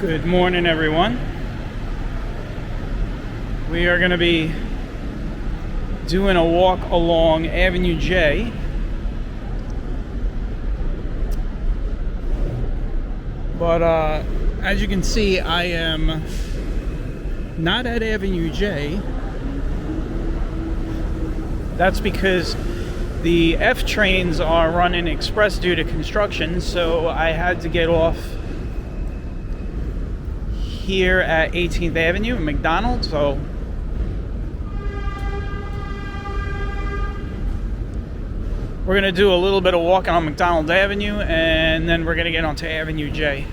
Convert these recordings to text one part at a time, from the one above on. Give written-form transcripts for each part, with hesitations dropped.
Good morning, everyone. We are going to be doing a walk along Avenue J. But as you can see, I am not at Avenue J. That's because the F trains are running express due to construction, so I had to get off here at 18th Avenue in McDonald. So we're going to do a little bit of walking on McDonald Avenue, and then we're going to get onto Avenue J.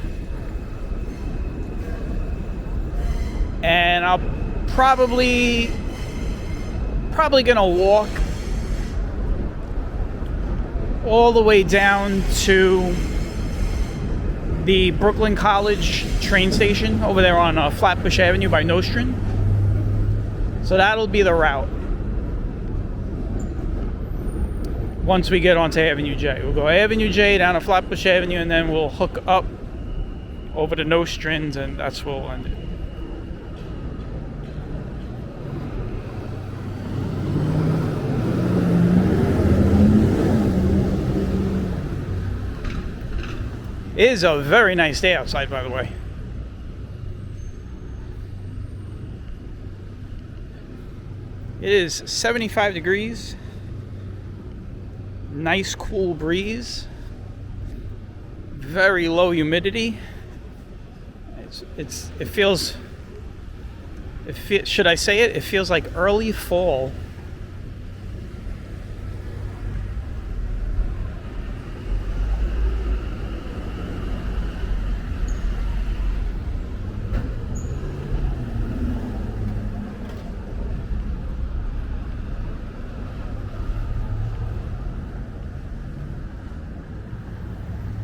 And I'll probably going to walk all the way down to the Brooklyn College train station over there on Flatbush Avenue by Nostrand. So that'll be the route once we get onto Avenue J. We'll go Avenue J down to Flatbush Avenue, and then we'll hook up over to Nostrand, and that's where we'll end it. It is a very nice day outside, by the way. It is 75 degrees. Nice cool breeze. Very low humidity. It feels should I say it? It feels like early fall.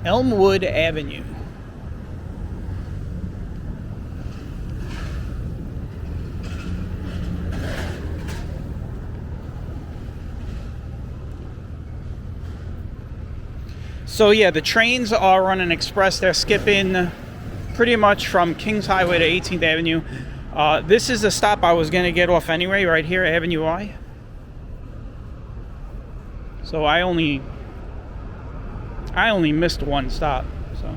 Elmwood Avenue. So yeah, the trains are running express. They're skipping pretty much from Kings Highway to 18th Avenue. This is the stop I was going to get off anyway, right here, Avenue I. So I only missed one stop, so.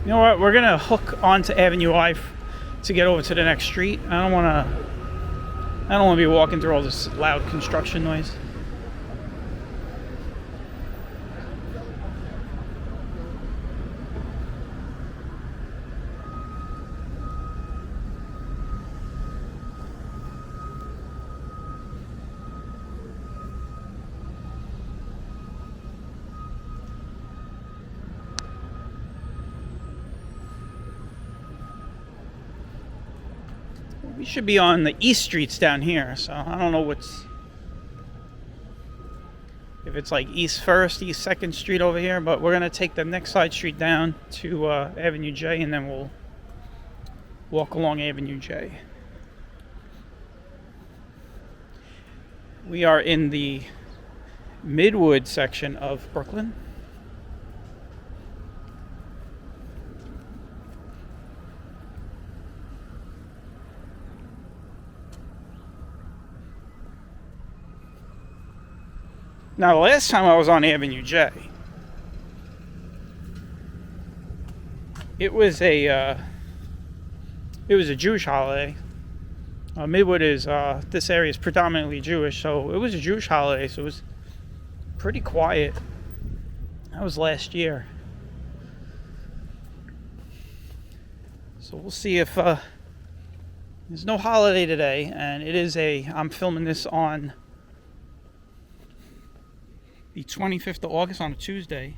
You know what? We're gonna hook onto Avenue I to get over to the next street. I don't want to be walking through all this loud construction noise. We should be on the east streets down here, so I don't know if it's like East 1st, East 2nd Street over here, but we're going to take the next side street down to Avenue J, and then we'll walk along Avenue J. We are in the Midwood section of Brooklyn. Now, the last time I was on Avenue J, it was a Jewish holiday. Midwood is this area is predominantly Jewish, so it was a Jewish holiday. So it was pretty quiet. That was last year. So we'll see if there's no holiday today, and it is I'm filming this on the 25th of August on a Tuesday.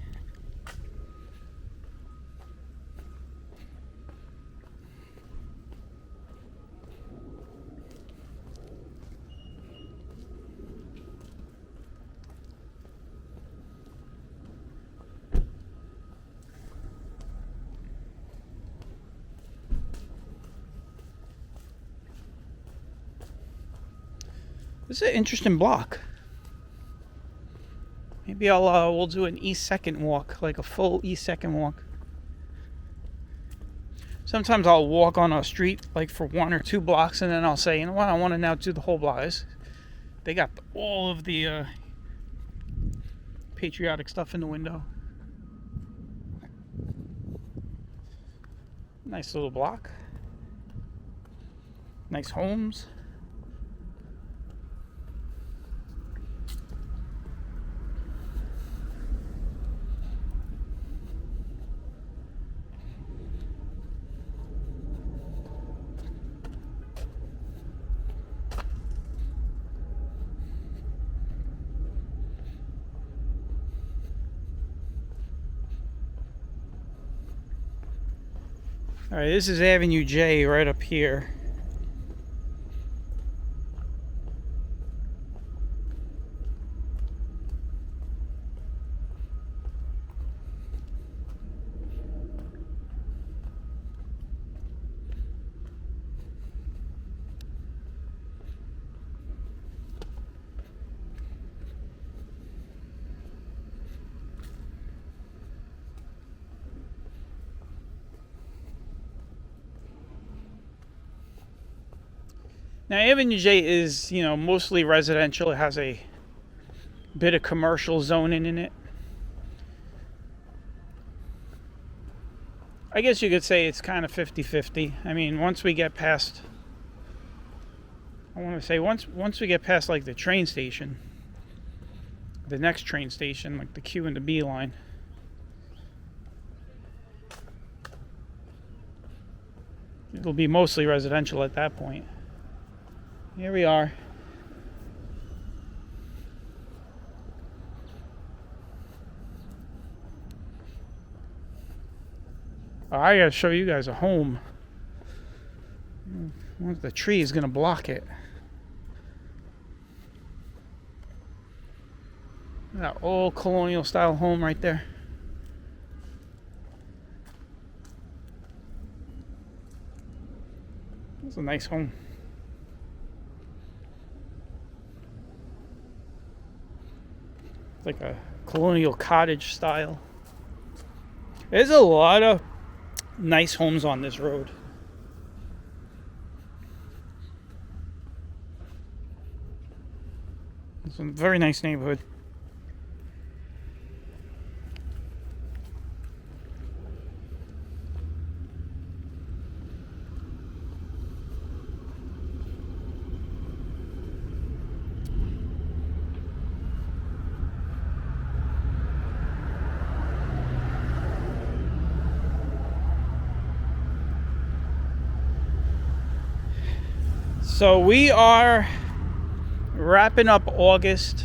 This is an interesting block. Maybe we'll do an East 2nd walk, like a full East 2nd walk. Sometimes I'll walk on a street like for 1 or 2 blocks, and then I'll say, you know what, I want to now do the whole block. They got all of the patriotic stuff in the window. Nice little block. Nice homes. All right, this is Avenue J right up here. Now, Avenue J is, mostly residential. It has a bit of commercial zoning in it. I guess you could say it's kind of 50-50. I mean, once we get past, once we get past like the train station, the next train station, like the Q and the B line, it'll be mostly residential at that point. Here we are. I gotta show you guys a home. The tree is gonna block it. That old colonial style home right there. It's a nice home. Like a colonial cottage style. There's a lot of nice homes on this road. It's a very nice neighborhood. So we are wrapping up August.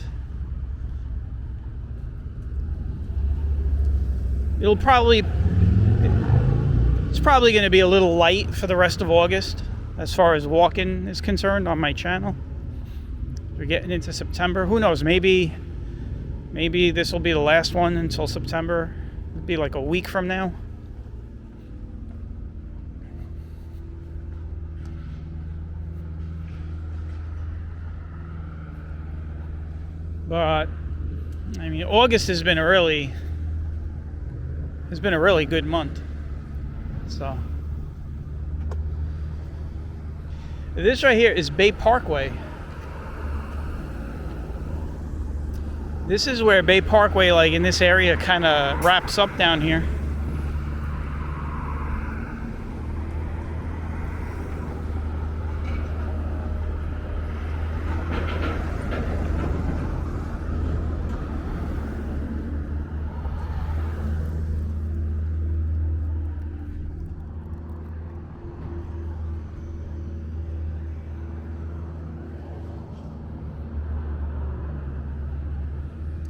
It's probably going to be a little light for the rest of August as far as walking is concerned on my channel. We're getting into September. Who knows? Maybe this will be the last one until September. It'll be like a week from now. But I mean, August has been a really good month. So this right here is Bay Parkway. This is where Bay Parkway, like in this area, kind of wraps up down here.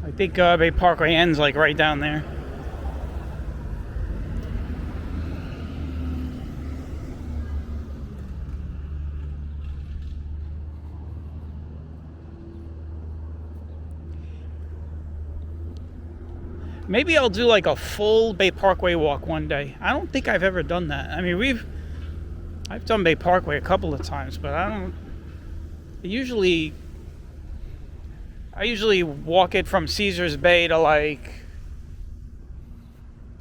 I think Bay Parkway ends like right down there. Maybe I'll do like a full Bay Parkway walk one day. I don't think I've ever done that. I mean, I've done Bay Parkway a couple of times, but I don't usually I usually walk it from Caesars Bay to like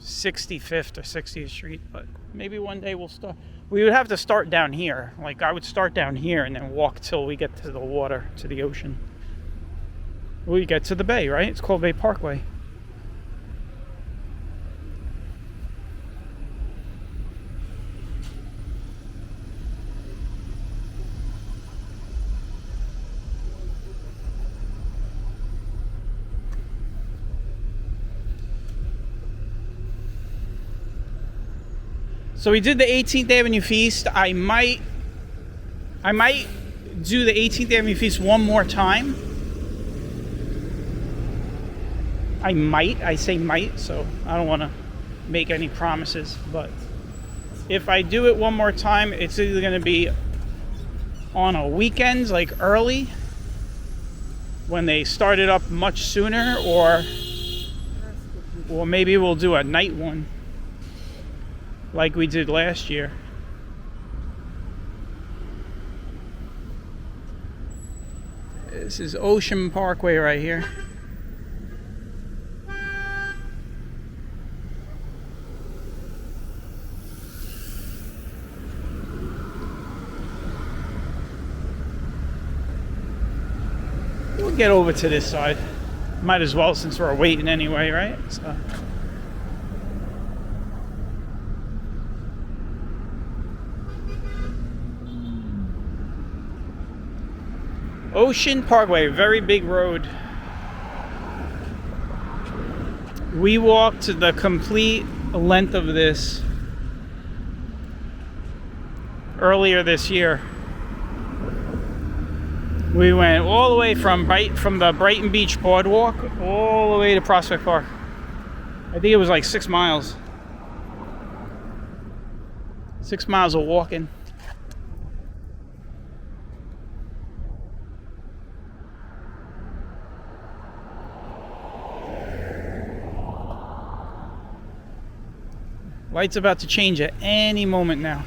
65th or 60th Street, but maybe one day we'll start. We would have to start down here. Like I would start down here and then walk till we get to the water, to the ocean. We get to the bay, right? It's called Bay Parkway. So we did the 18th Avenue Feast. I might do the 18th Avenue Feast one more time. I say might, so I don't want to make any promises, but if I do it one more time, it's either going to be on a weekend, like early, when they start it up much sooner, or maybe we'll do a night one like we did last year. This is Ocean Parkway right here. We'll get over to this side. Might as well, since we're waiting anyway, right? So. Ocean Parkway, very big road. We walked the complete length of this earlier this year. We went all the way from the Brighton Beach Boardwalk all the way to Prospect Park. I think it was like 6 miles. 6 miles of walking. Light's about to change at any moment now.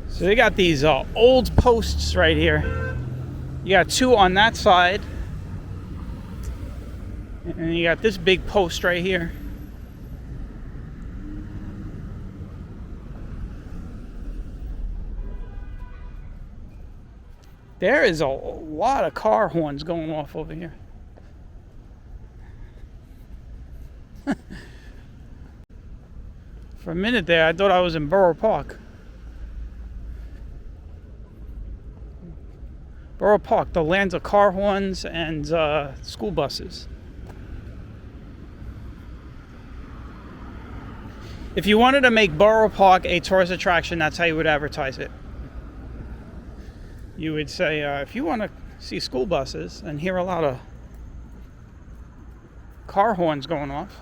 So they got these old posts right here. You got 2 on that side. And you got this big post right here. There is a lot of car horns going off over here. For a minute there, I thought I was in Borough Park. Borough Park, the lands of car horns and school buses. If you wanted to make Borough Park a tourist attraction, that's how you would advertise it. You would say, if you want to see school buses and hear a lot of car horns going off,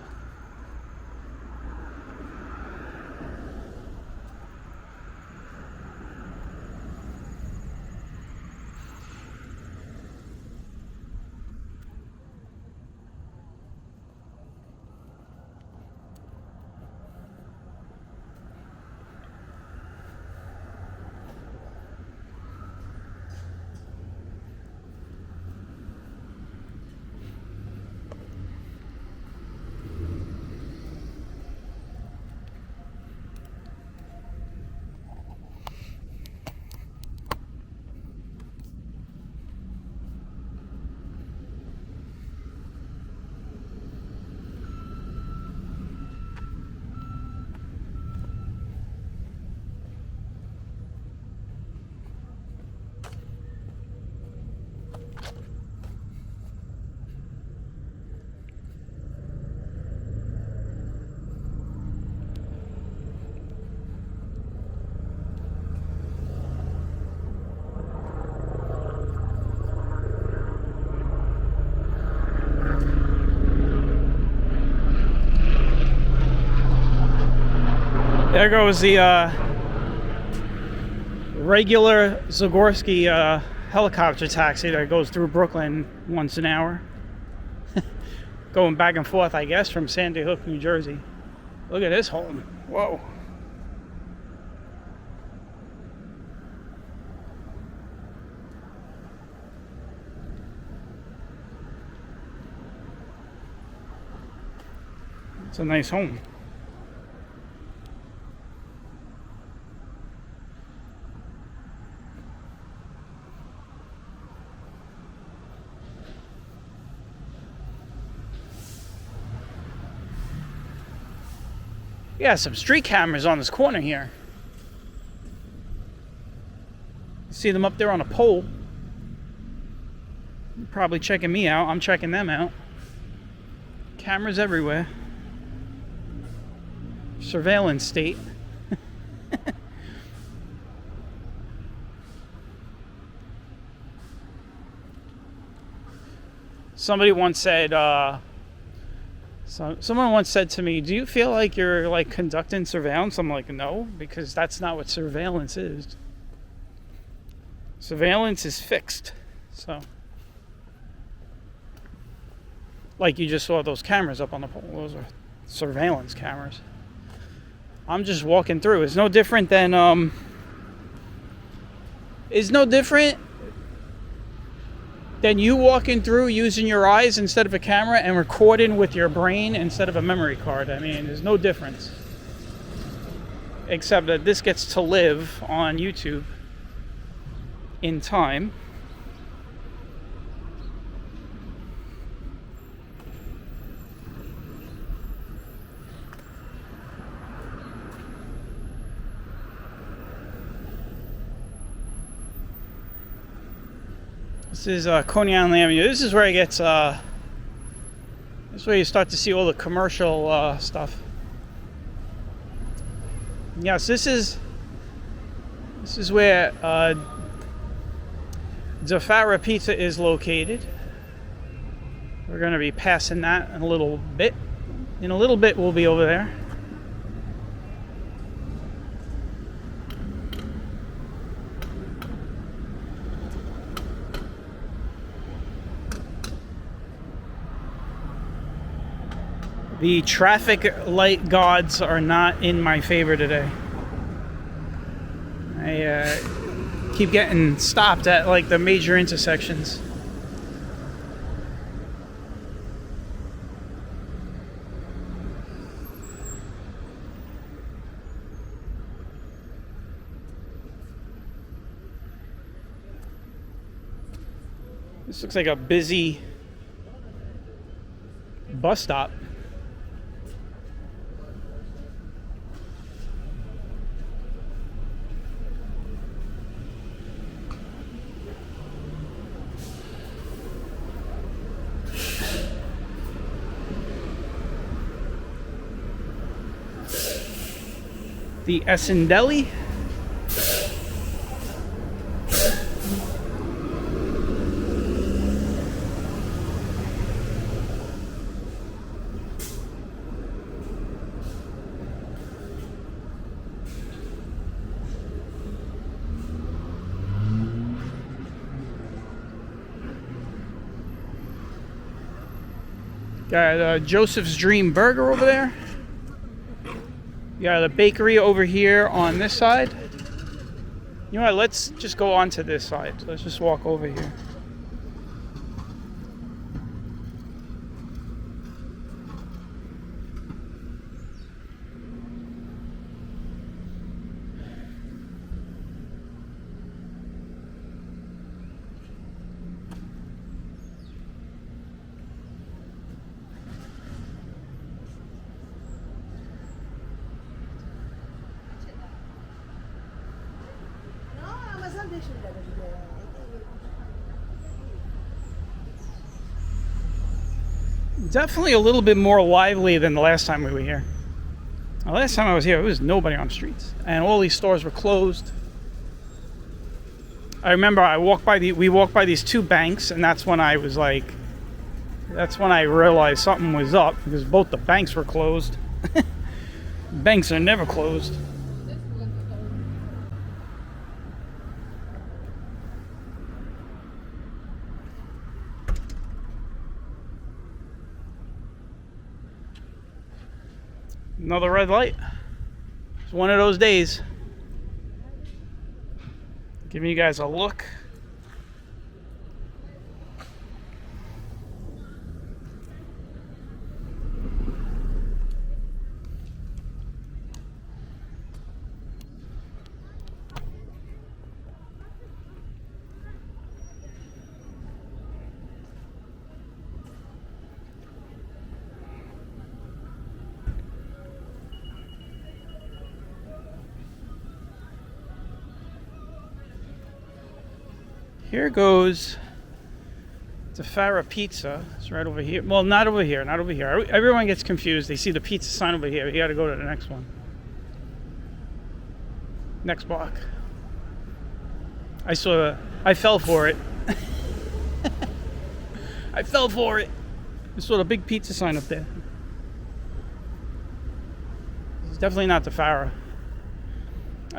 There goes the regular Zagorski helicopter taxi that goes through Brooklyn once an hour. Going back and forth, I guess, from Sandy Hook, New Jersey. Look at this home. Whoa. It's a nice home. Yeah, some street cameras on this corner here. See them up there on a pole. Probably checking me out. I'm checking them out. Cameras everywhere. Surveillance state. Somebody once said, someone once said to me, do you feel like you're like conducting surveillance? I'm like, no, because that's not what surveillance is. Surveillance is fixed. So, like you just saw those cameras up on the pole, those are surveillance cameras. I'm just walking through. It's no different than you walking through using your eyes instead of a camera and recording with your brain instead of a memory card. I mean, there's no difference. Except that this gets to live on YouTube in time. This is Coney Island Avenue. This is where it gets, this is where you start to see all the commercial stuff. Yes, this is where Zafara Pizza is located. We're going to be passing that in a little bit. In a little bit, we'll be over there. The traffic light gods are not in my favor today. I keep getting stopped at like the major intersections. This looks like a busy bus stop. The Essen Deli. Got Joseph's Dream Burger over there. You got the bakery over here on this side. You know what, let's just go on to this side. Let's just walk over here. Definitely a little bit more lively than the last time we were here. The last time I was here, there was nobody on the streets, and all these stores were closed. I remember we walked by these two banks, and that's when I was like, that's when I realized something was up, because both the banks were closed. Banks are never closed. Another red light. It's one of those days. Giving you guys a look. Here goes the Farah Pizza. It's right over here. Well, not over here, not over here. Everyone gets confused. They see the pizza sign over here. You got to go to the next one. Next block. I fell for it. I fell for it. I saw the big pizza sign up there. It's definitely not the Farah.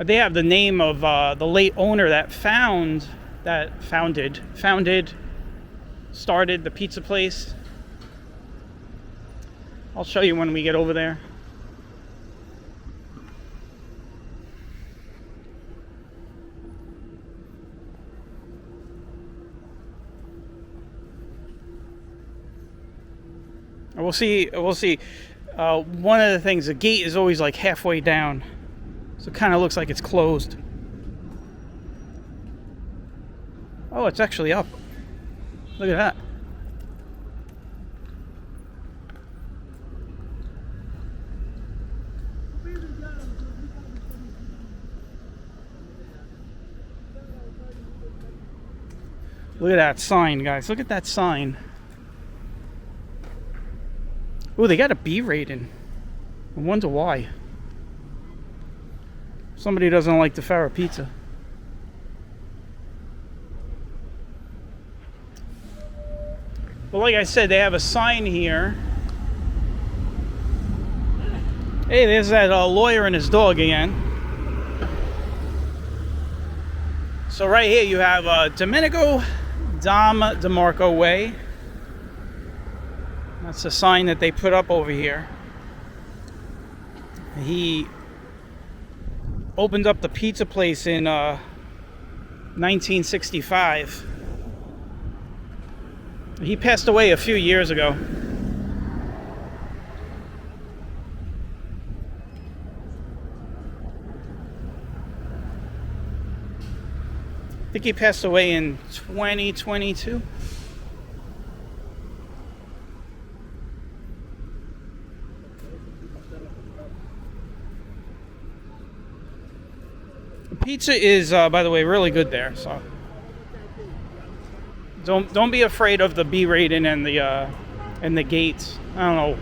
They have the name of the late owner that started the pizza place. I'll show you when we get over there. We'll see. One of the things, the gate is always like halfway down, so it kind of looks like it's closed. Oh, it's actually up. Look at that. Look at that sign, guys. Look at that sign. Oh, they got a B rating. I wonder why. Somebody doesn't like the Farah pizza. Well, like I said, they have a sign here. Hey, there's that lawyer and his dog again. So right here you have Domenico Dom DeMarco Way. That's a sign that they put up over here. He opened up the pizza place in 1965. He passed away a few years ago. I think he passed away in 2022. The pizza is, by the way, really good there. So don't be afraid of the B rating and the gates. I don't know.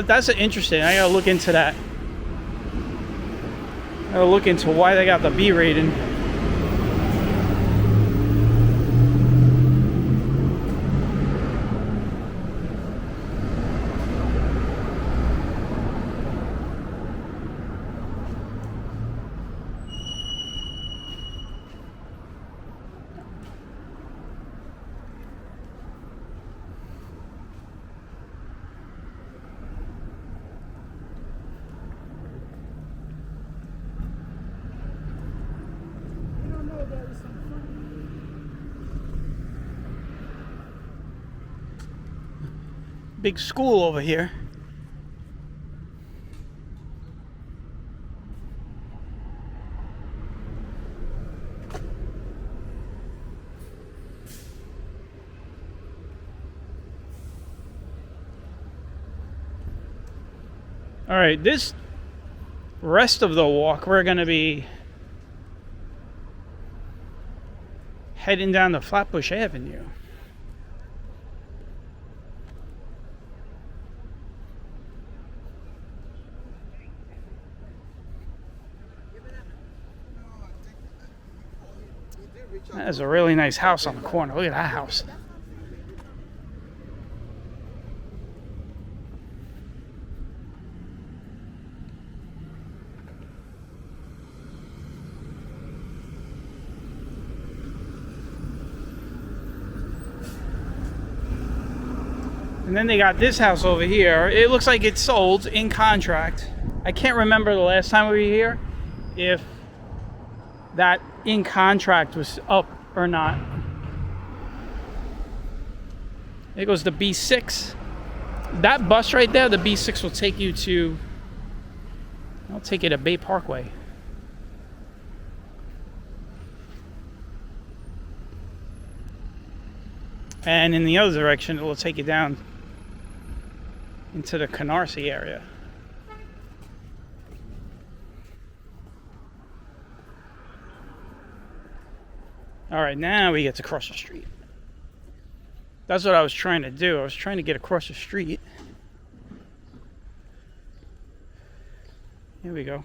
That's interesting. I gotta look into that. I gotta look into why they got the B rating. Big school over here. All right, this rest of the walk, we're going to be heading down to Flatbush Avenue. That is a really nice house on the corner. Look at that house. And then they got this house over here. It looks like it's sold in contract. I can't remember the last time we were here if that in contract was up or not. There goes the B6. That bus right there, the B6, will take you to, I'll take you to Bay Parkway. And in the other direction, it will take you down into the Canarsie area. All right, now we get to cross the street. That's what I was trying to do. I was trying to get across the street. Here we go.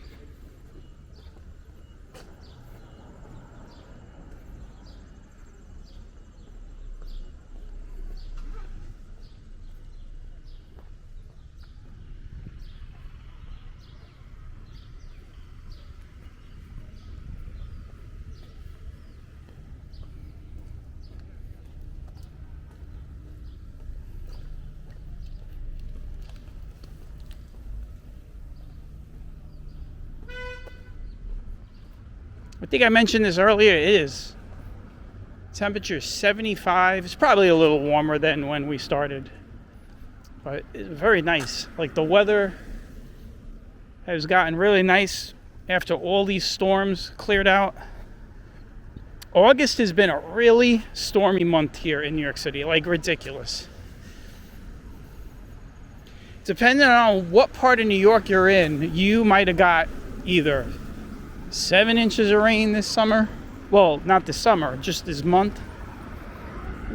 I think I mentioned this earlier. It is temperature 75. It's probably a little warmer than when we started, but it's very nice. Like, the weather has gotten really nice after all these storms cleared out. August has been a really stormy month here in New York City, like ridiculous. Depending on what part of New York you're in, you might have got either 7 inches of rain this summer. Well, not this summer, just this month.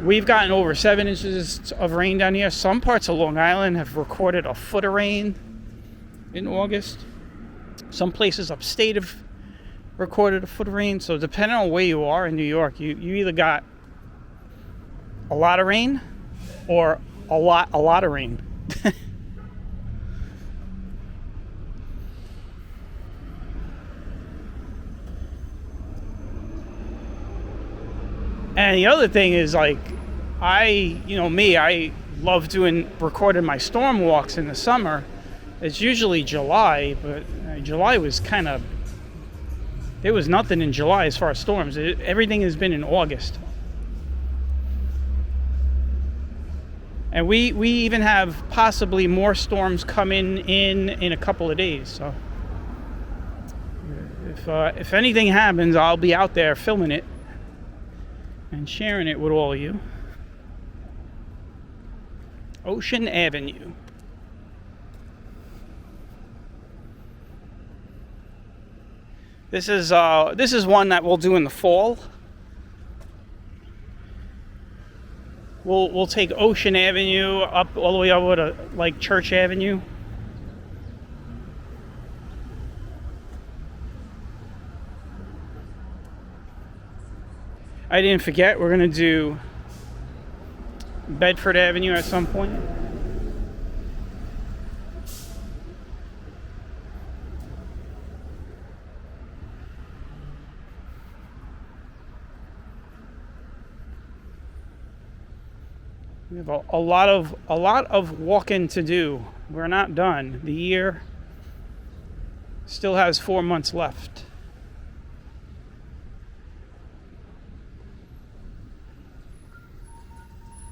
We've gotten over 7 inches of rain down here. Some parts of Long Island have recorded a foot of rain in August. Some places upstate have recorded a foot of rain. So depending on where you are in New York, you either got a lot of rain or a lot of rain. And the other thing is, like, I love recording my storm walks in the summer. It's usually July, but July was there was nothing in July as far as storms. Everything has been in August. And we even have possibly more storms coming in a couple of days. So if anything happens, I'll be out there filming it and sharing it with all of you. Ocean Avenue. This is one that we'll do in the fall. We'll take Ocean Avenue up all the way over to like Church Avenue. I didn't forget, we're going to do Bedford Avenue at some point. We have a lot of walking to do. We're not done. The year still has 4 months left.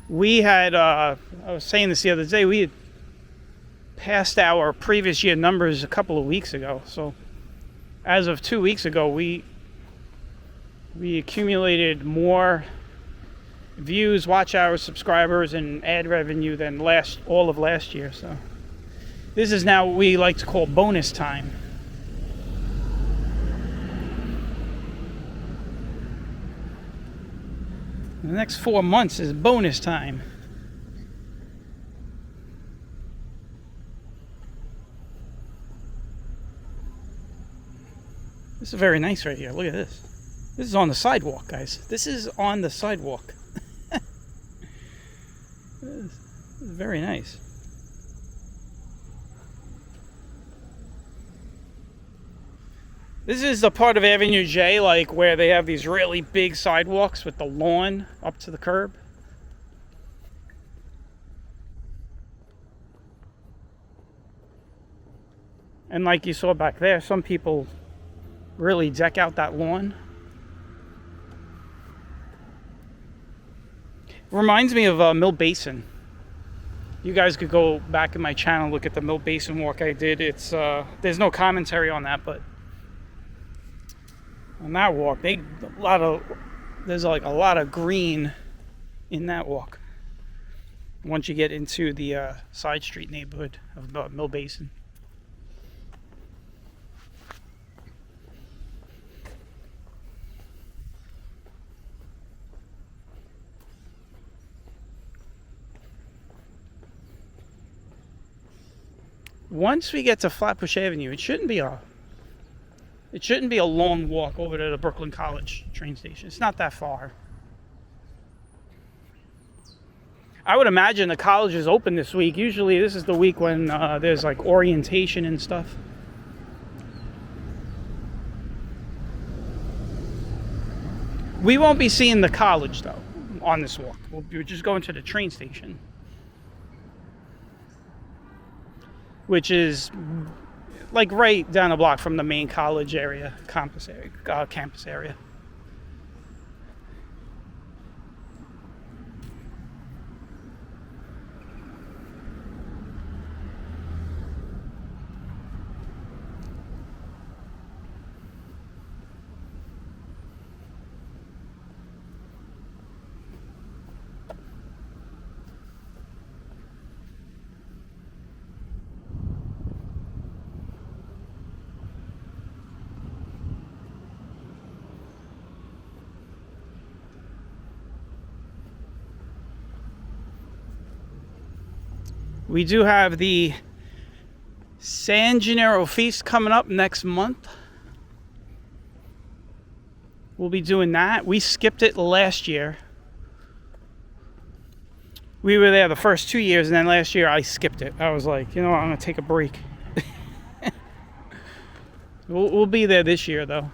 We had, I was saying this the other day, we had passed our previous year numbers a couple of weeks ago. So as of 2 weeks ago, we accumulated more views, watch hours, subscribers, and ad revenue than all of last year. So this is now what we like to call bonus time. The next 4 months is bonus time. This is very nice right here. Look at this. This is on the sidewalk, guys. This is on the sidewalk. This is very nice. This is the part of Avenue J, like, where they have these really big sidewalks with the lawn up to the curb. And like you saw back there, some people really deck out that lawn. Reminds me of Mill Basin. You guys could go back in my channel, look at the Mill Basin walk I did. It's there's no commentary on that, but on that walk, there's like a lot of green in that walk. Once you get into the side street neighborhood of Mill Basin. Once we get to Flatbush Avenue, it shouldn't be a long walk over to the Brooklyn College train station. It's not that far. I would imagine the college is open this week. Usually this is the week when there's like orientation and stuff. We won't be seeing the college though on this walk. We're just going to the train station, which is like right down the block from the main college area, campus area. We do have the San Gennaro Feast coming up next month. We'll be doing that. We skipped it last year. We were there the first 2 years, and then last year I skipped it. I was like, you know what, I'm going to take a break. We'll be there this year, though.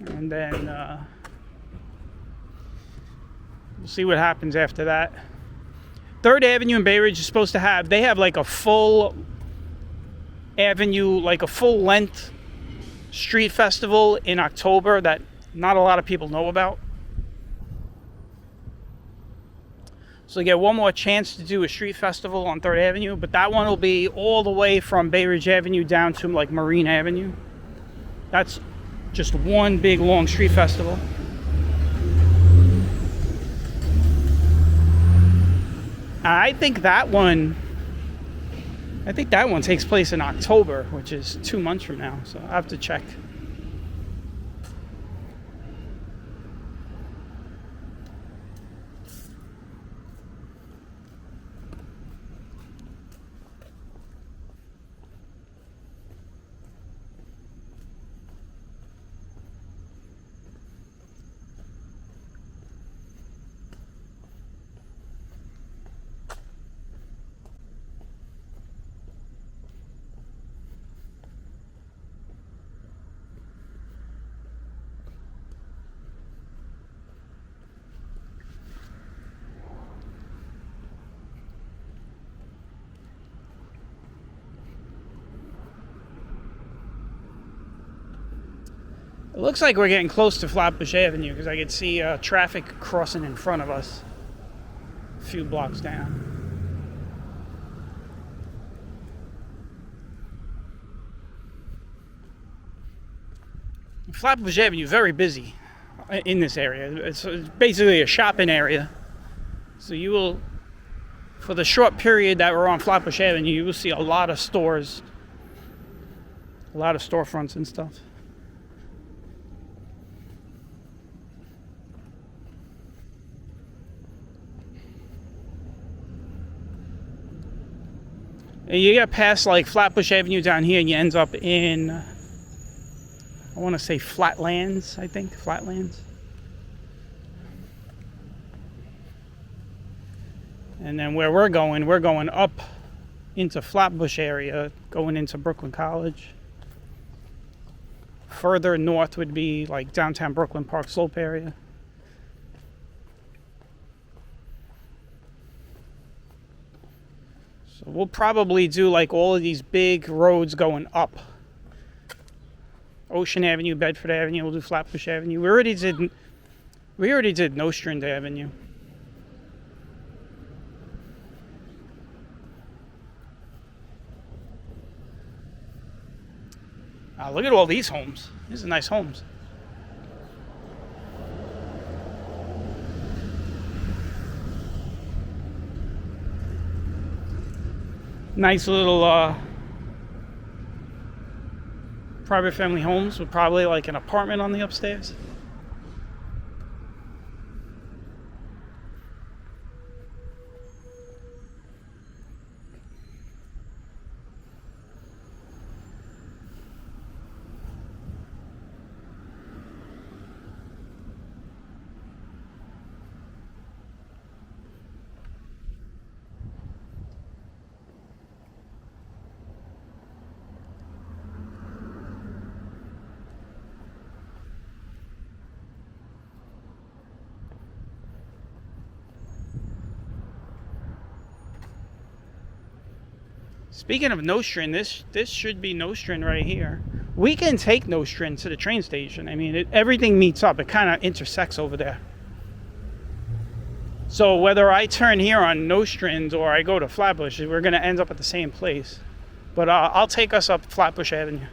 And then we'll see what happens after that. 3rd Avenue in Bay Ridge is supposed to have, they have like a full avenue, like a full length street festival in October that not a lot of people know about. So you get one more chance to do a street festival on 3rd Avenue, but that one will be all the way from Bay Ridge Avenue down to like Marine Avenue. That's just one big long street festival. I think that one takes place in October, which is 2 months from now. So I have to check. It looks like we're getting close to Flatbush Avenue because I could see traffic crossing in front of us a few blocks down. Flatbush Avenue, very busy in this area. It's basically a shopping area. So you will, for the short period that we're on Flatbush Avenue, you will see a lot of stores, a lot of storefronts and stuff. And you get past like Flatbush Avenue down here and you end up in, I want to say Flatlands, I think, Flatlands. And then where we're going up into Flatbush area, going into Brooklyn College. Further north would be like downtown Brooklyn, Park Slope area. So we'll probably do like all of these big roads going up. Ocean Avenue, Bedford Avenue, we'll do Flatbush Avenue. We already did Nostrand Avenue. Look at all these homes. These are nice homes. Nice little private family homes with probably like an apartment on the upstairs. Speaking of Nostrand, this should be Nostrand right here. We can take Nostrand to the train station. I mean, everything meets up. It kind of intersects over there. So whether I turn here on Nostrand or I go to Flatbush, we're going to end up at the same place. But I'll take us up Flatbush Avenue.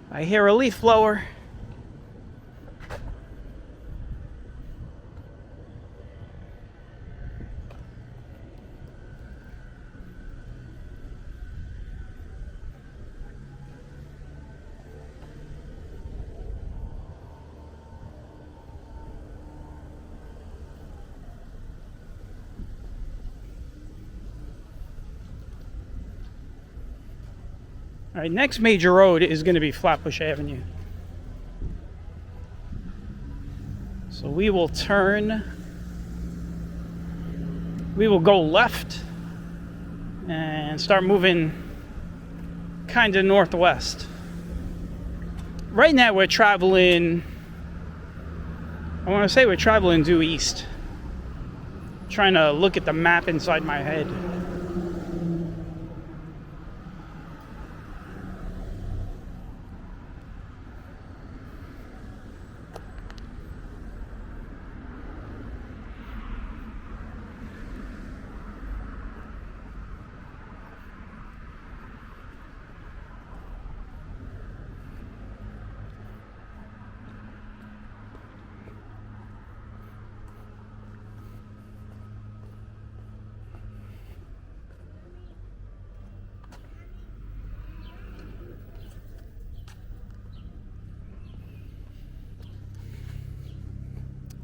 I hear a leaf blower. All right, next major road is going to be Flatbush Avenue. So we will go left and start moving kind of northwest. Right now we're traveling due east. Trying to look at the map inside my head.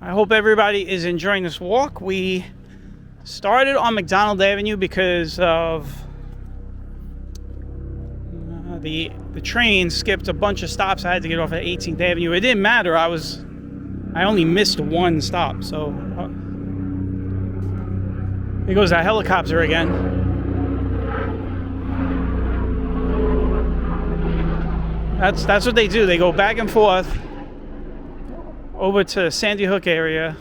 I hope everybody is enjoying this walk. We started on McDonald Avenue because of the train skipped a bunch of stops. I had to get off at 18th Avenue. It didn't matter. I only missed one stop. So here goes that helicopter again. That's what they do. They go back and forth over to Sandy Hook area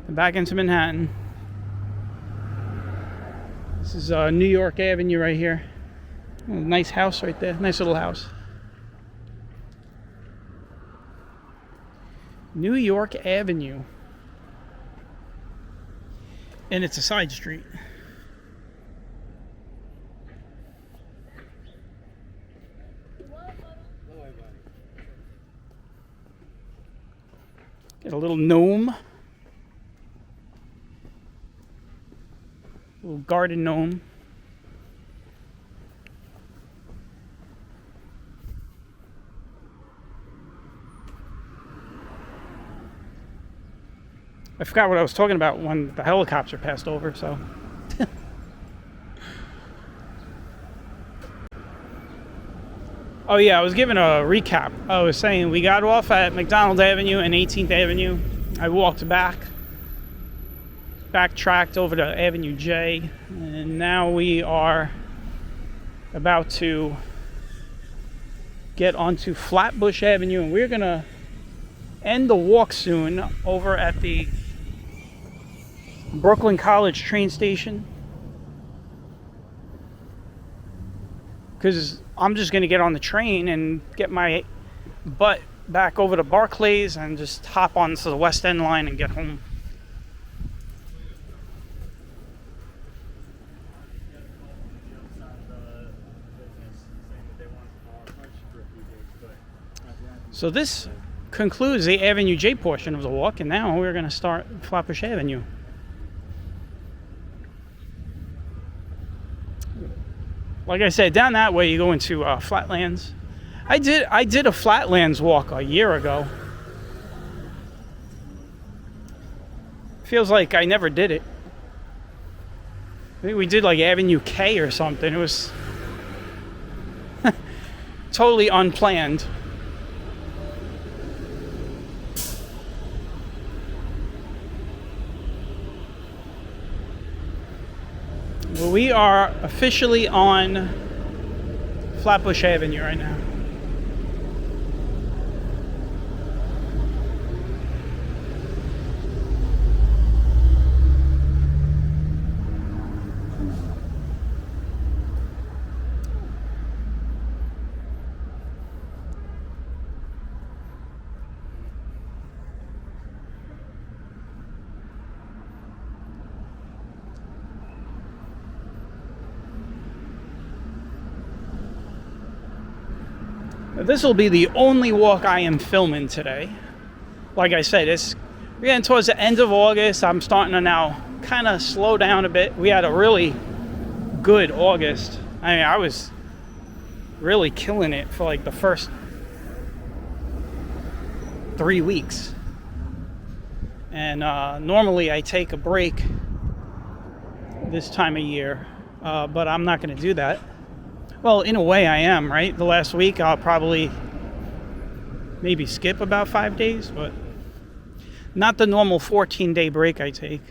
and back into Manhattan. This is New York Avenue right here. Nice house right there. Nice little house. New York Avenue. And it's a side street. Get a little gnome. A Little garden gnome. I forgot what I was talking about when the helicopter passed over, so. Oh yeah, I was giving a recap. I was saying we got off at McDonald Avenue and 18th Avenue. I walked backtracked over to Avenue J, and now we are about to get onto Flatbush Avenue, and we're gonna end the walk soon over at the Brooklyn College train station, because I'm just gonna get on the train and get my butt back over to Barclays and just hop onto the West End line and get home. So this concludes the Avenue J portion of the walk, and now we're going to start Flatbush Avenue. Like I said, down that way you go into Flatlands. I did a Flatlands walk a year ago. Feels like I never did it. I think we did like Avenue K or something. It was totally unplanned. Well, we are officially on Flatbush Avenue right now. This will be the only walk I am filming today. Like I said, we're getting towards the end of August. I'm starting to now kind of slow down a bit. We had a really good August. I mean, I was really killing it for like the first 3 weeks. And normally I take a break this time of year, but I'm not going to do that. Well, in a way I am, right? The last week I'll probably maybe skip about 5 days, but not the normal 14-day break I take.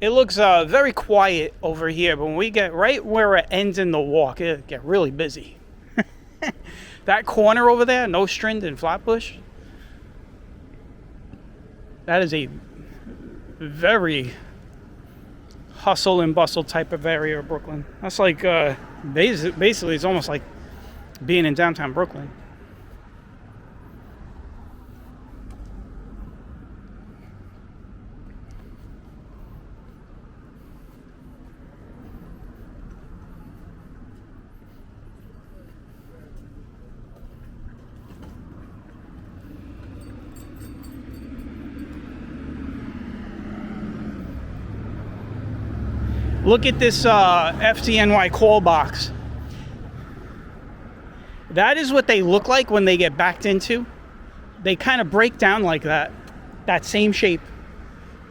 It looks very quiet over here, but when we get right where it ends in the walk, it'll get really busy. That corner over there, Nostrand and Flatbush, that is a very hustle and bustle type of area of Brooklyn. That's like, basically it's almost like being in downtown Brooklyn. Look at this FDNY call box. That is what they look like when they get backed into. They kind of break down like that same shape.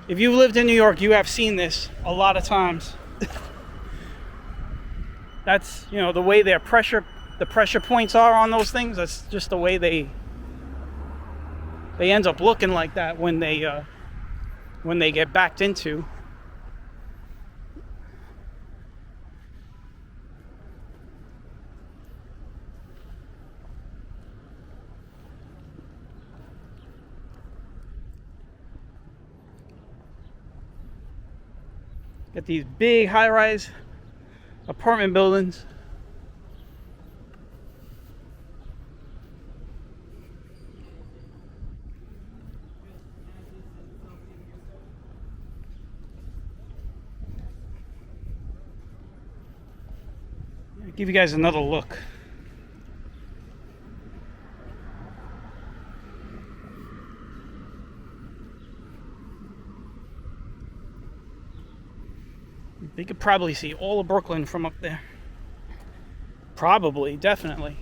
If you've lived in New York, you have seen this a lot of times. That's, the way the pressure points are on those things. That's just the way they end up looking like that when they get backed into. Got these big high-rise apartment buildings. Give you guys another look. You could probably see all of Brooklyn from up there. Probably, definitely.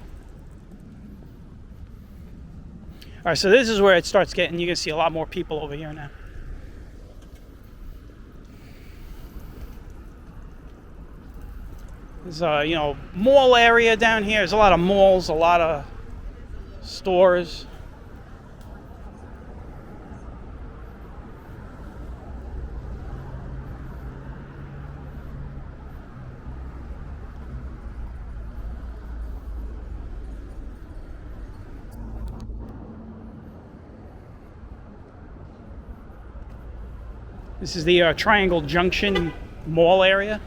All right, so this is where it starts getting, you can see a lot more people over here now. There's a, mall area down here. There's a lot of malls, a lot of stores. This is the Triangle Junction Mall area.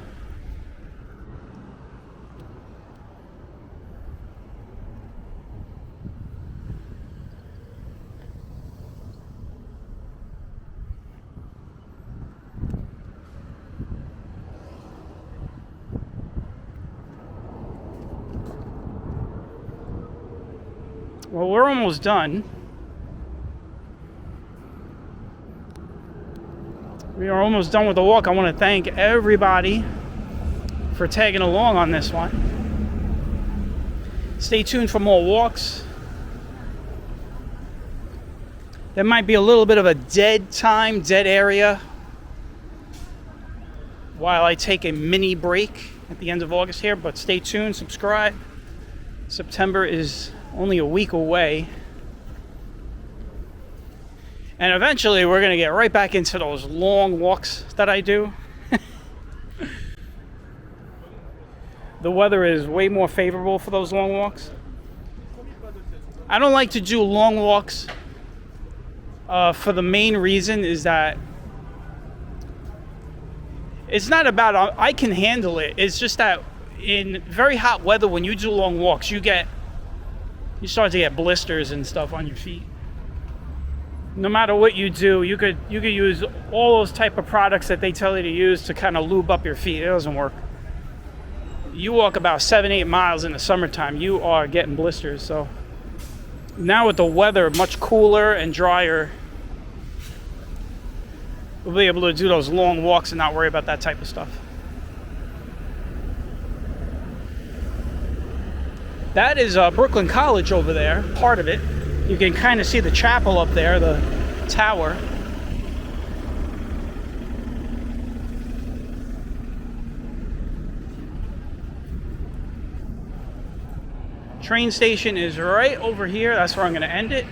Well, we're almost done. We are almost done with the walk. I want to thank everybody for tagging along on this one. Stay tuned for more walks. There might be a little bit of a dead area while I take a mini break at the end of August here, but stay tuned, subscribe. September is only a week away. And eventually we're going to get right back into those long walks that I do. The weather is way more favorable for those long walks. I don't like to do long walks for the main reason is that it's not about I can handle it. It's just that in very hot weather, when you do long walks, you start to get blisters and stuff on your feet. No matter what you do, you could use all those type of products that they tell you to use to kind of lube up your feet. It doesn't work. You walk about 7-8 miles in the summertime, you are getting blisters. So now with the weather much cooler and drier, we'll be able to do those long walks and not worry about that type of stuff. That is Brooklyn College over there, part of it. You can kind of see the chapel up there, the tower. Train station is right over here. That's where I'm going to end it.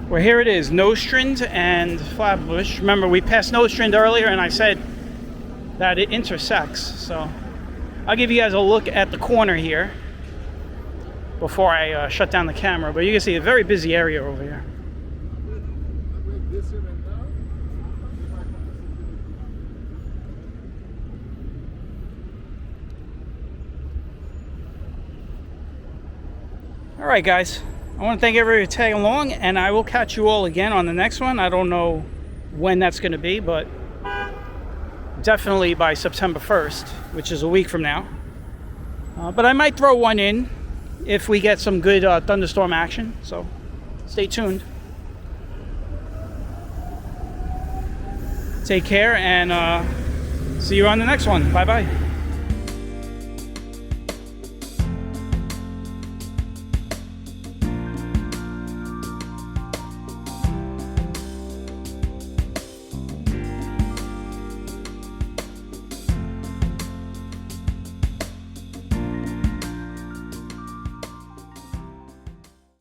Well, here it is, Nostrand and Flatbush. Remember, we passed Nostrand earlier, and I said that it intersects. So I'll give you guys a look at the corner here before I shut down the camera. But you can see a very busy area over here. All right, guys. I want to thank everybody for tagging along, and I will catch you all again on the next one. I don't know when that's going to be, but definitely by September 1st, which is a week from now. But I might throw one in if we get some good thunderstorm action, so stay tuned. Take care, and see you on the next one. Bye-bye.